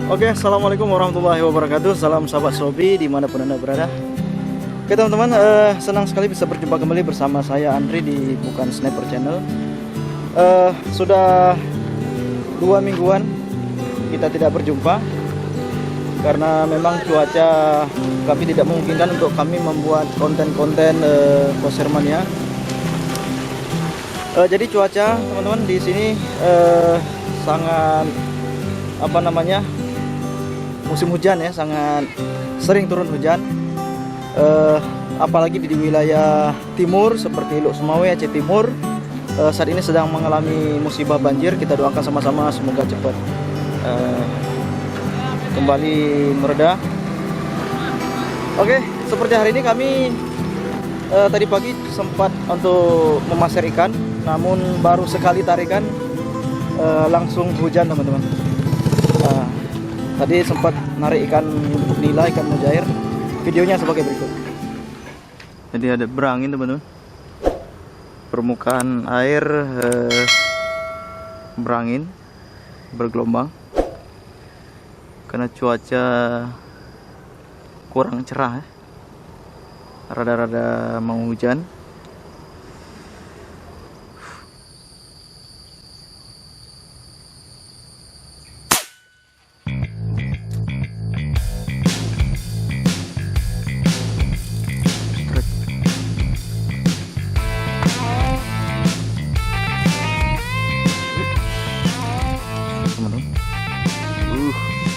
Oke, assalamualaikum warahmatullahi wabarakatuh. Salam sahabat Sobi dimanapun anda berada. Oke teman-teman, senang sekali bisa berjumpa kembali bersama saya Andri di Bukan Sniper Channel. Sudah 2 mingguan kita tidak berjumpa karena memang cuaca kami tidak memungkinkan untuk kami membuat konten-konten Posermania. Jadi cuaca teman-teman di sini sangat musim hujan ya, sangat sering turun hujan, apalagi di wilayah timur seperti Luk Sumawe, Aceh Timur saat ini sedang mengalami musibah banjir. Kita doakan sama-sama semoga cepat kembali mereda. Oke, seperti hari ini kami tadi pagi sempat untuk memasar ikan, namun baru sekali tarikan langsung hujan teman-teman. Tadi sempat narik ikan nila, ikan mujair. Videonya sebagai berikut. Jadi ada berangin teman-teman. Permukaan air berangin, bergelombang. Karena cuaca kurang cerah ya. Rada-rada mau hujan.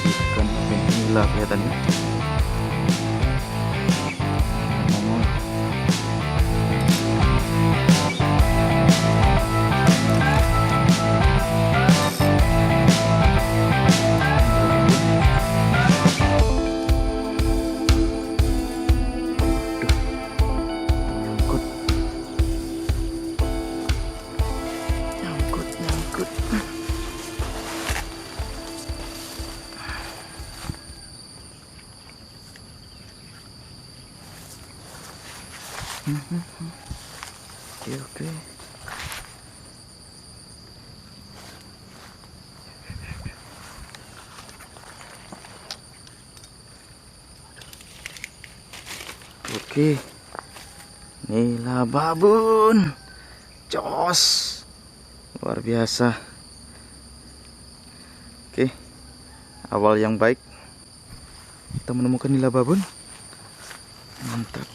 Ikan nila kelihatannya. Nyangkut. Oke. Oke. Nila babun. Jos. Luar biasa. Oke. Awal yang baik. Kita menemukan nila babun. Mantap.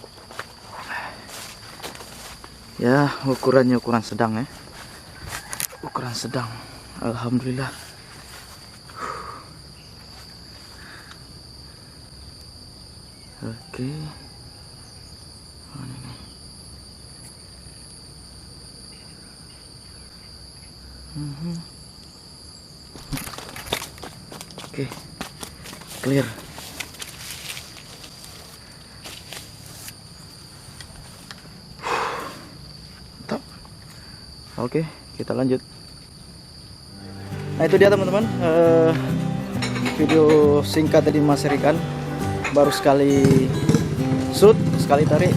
Ya, ukurannya ukuran sedang ya. Ukuran sedang. Alhamdulillah. Oke. Mana ini? Oke. Clear. Oke, kita lanjut. Nah itu dia teman-teman, video singkat tadi Mas Rikan. Baru sekali shoot, sekali tarik,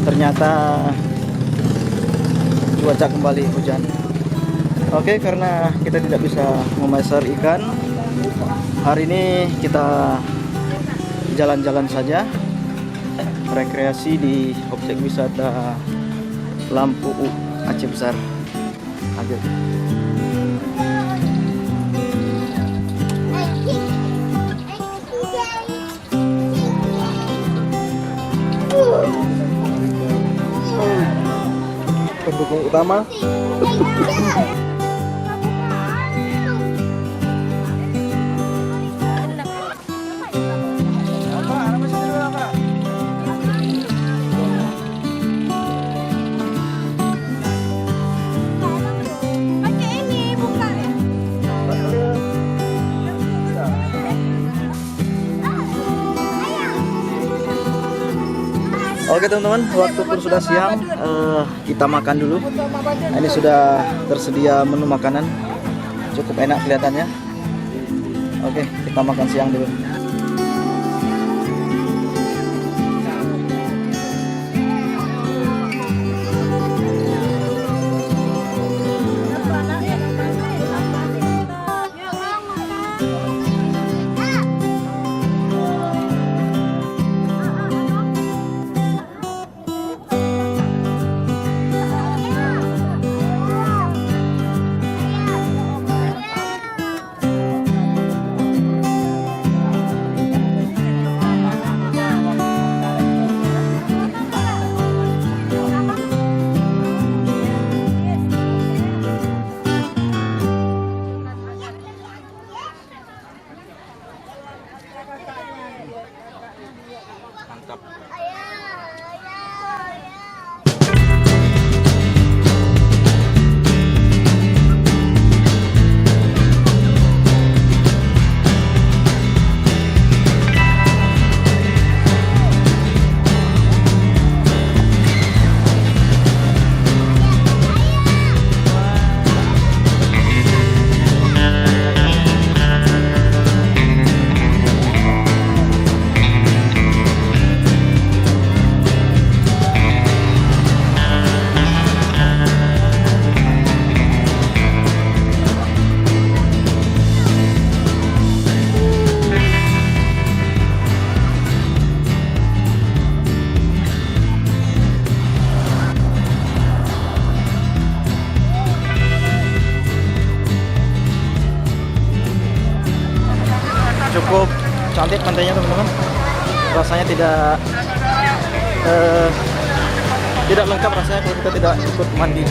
ternyata cuaca kembali hujan. Oke, karena kita tidak bisa memasar ikan, hari ini kita jalan-jalan saja, rekreasi di objek wisata Lampu Aceh Besar. Lanjut. Pendukung utama. Oke teman-teman, waktu pun sudah siang, kita makan dulu. Ini sudah tersedia menu makanan, cukup enak kelihatannya. Oke, kita makan siang dulu. Cukup cantik pantainya teman-teman. Rasanya tidak lengkap rasanya kalau kita tidak ikut mandi.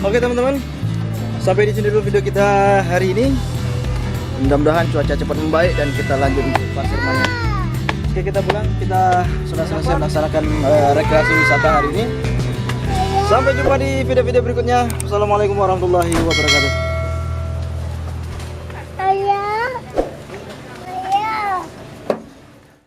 Oke teman-teman, sampai di sini dulu video kita hari ini. Mudah-mudahan cuaca cepat membaik dan kita lanjut ke Pasir Manyar. Oke, kita pulang. Kita sudah selesai melaksanakan rekreasi wisata hari ini. Sampai jumpa di video-video berikutnya. Wassalamualaikum warahmatullahi wabarakatuh.